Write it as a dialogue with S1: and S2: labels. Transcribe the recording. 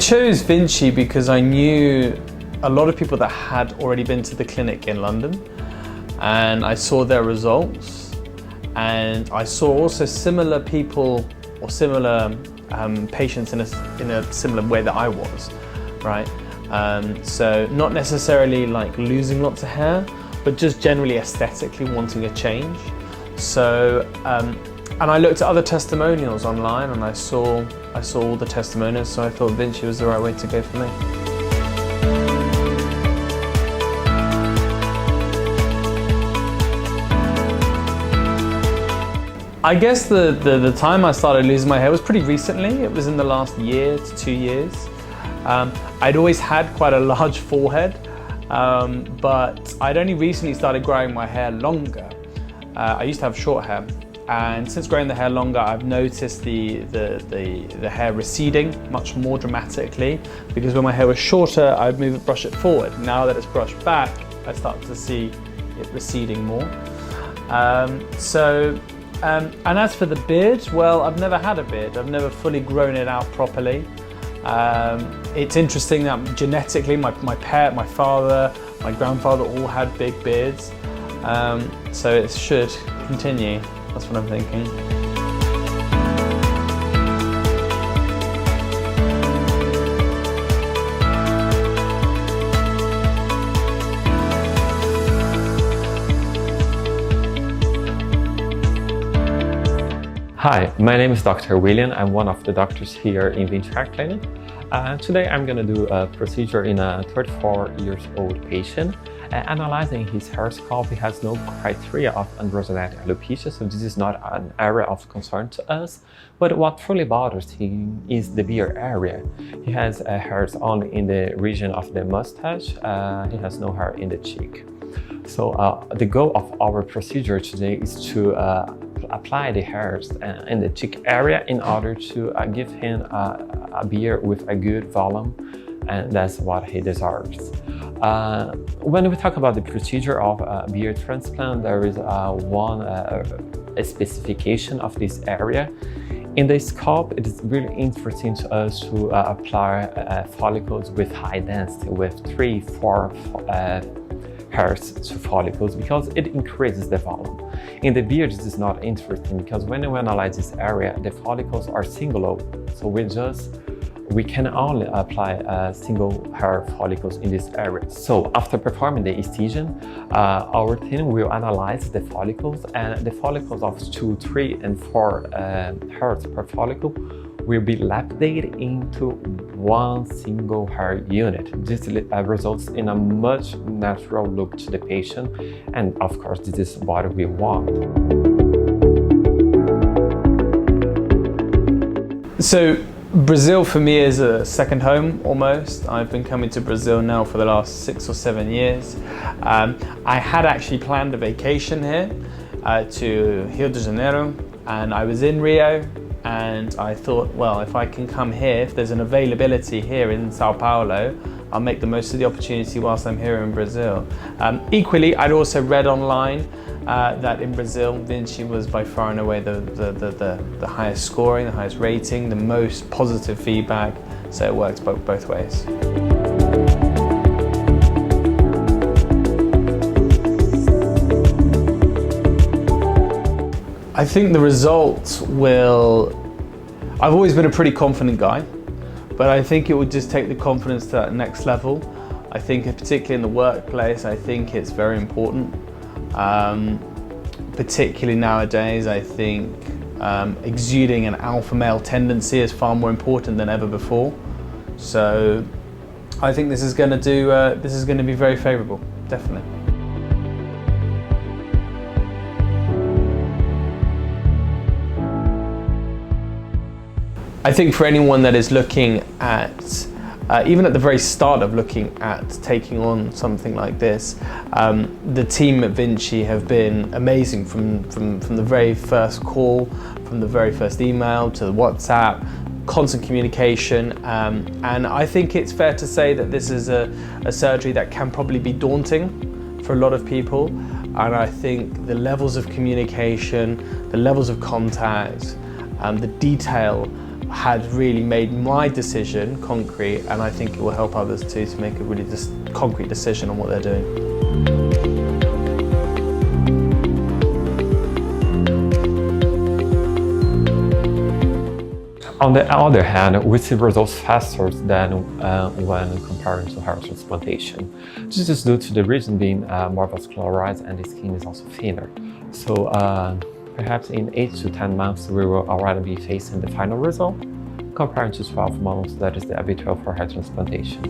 S1: chose Vinci because I knew a lot of people that had already been to the clinic in London, and I saw their results, and I saw also similar people or similar patients in a similar way that I was, right? So not necessarily like losing lots of hair, but just generally aesthetically wanting a change. So, and I looked at other testimonials online, and I saw all the testimonials, so I thought Vinci was the right way to go for me. I guess the time I started losing my hair was pretty recently. It was in the last year to 2 years. I'd always had quite a large forehead, but I'd only recently started growing my hair longer. I used to have short hair, and since growing the hair longer, I've noticed the hair receding much more dramatically, because when my hair was shorter, I'd brush it forward. Now that it's brushed back, I start to see it receding more. And as for the beard, well, I've never had a beard. I've never fully grown it out properly. It's interesting that genetically, my father, my grandfather all had big beards. So it should continue. That's what I'm thinking.
S2: Hi, my name is Dr. William. I'm one of the doctors here in Vinci Clinic. Today I'm going to do a procedure in a 34 years old patient. Analyzing his hair scalp, he has no criteria of androgenetic alopecia, so this is not an area of concern to us. But what truly bothers him is the beard area. He has hairs only in the region of the mustache. He has no hair in the cheek. So the goal of our procedure today is to apply the hairs in the cheek area in order to give him a beard with a good volume, and that's what he deserves. When we talk about the procedure of beard transplant, there is one specification of this area. In the scalp, it is really interesting to us to apply follicles with high density, with 3-4 hairs to follicles, because it increases the volume. In the beard, this is not interesting, because when we analyze this area, the follicles are single, so we can only apply single hair follicles in this area. So after performing the excision, our team will analyze the follicles, and the follicles of 2, 3, and 4 hairs per follicle will be lapidated into one single hair unit. This results in a much natural look to the patient, and of course this is what we want.
S1: So Brazil for me is a second home almost. I've been coming to Brazil now for the last 6 or 7 years. I had actually planned a vacation here to Rio de Janeiro, and I was in Rio, and I thought, well, if I can come here, if there's an availability here in Sao Paulo, I'll make the most of the opportunity whilst I'm here in Brazil. Equally, I'd also read online that in Brazil, Vinci was by far and away the highest scoring, the highest rating, the most positive feedback, so it works both ways. I think the results will... I've always been a pretty confident guy, but I think it would just take the confidence to that next level. I think particularly in the workplace, I think it's very important. Particularly nowadays, I think exuding an alpha male tendency is far more important than ever before. So I think this is going to be very favourable, definitely. I think for anyone that is looking at, even at the very start of looking at taking on something like this, the team at Vinci have been amazing from the very first call, from the very first email to the WhatsApp, constant communication, and I think it's fair to say that this is a surgery that can probably be daunting for a lot of people, and I think the levels of communication, the levels of contact, the detail had really made my decision concrete, and I think it will help others too to make a really concrete decision on what they're doing.
S2: On the other hand, we see results faster than when comparing to heart transplantation. This is due to the region being more vascularized and the skin is also thinner. So perhaps in 8 to 10 months, we will already be facing the final result, comparing to 12 months, that is the habitual for heart transplantation.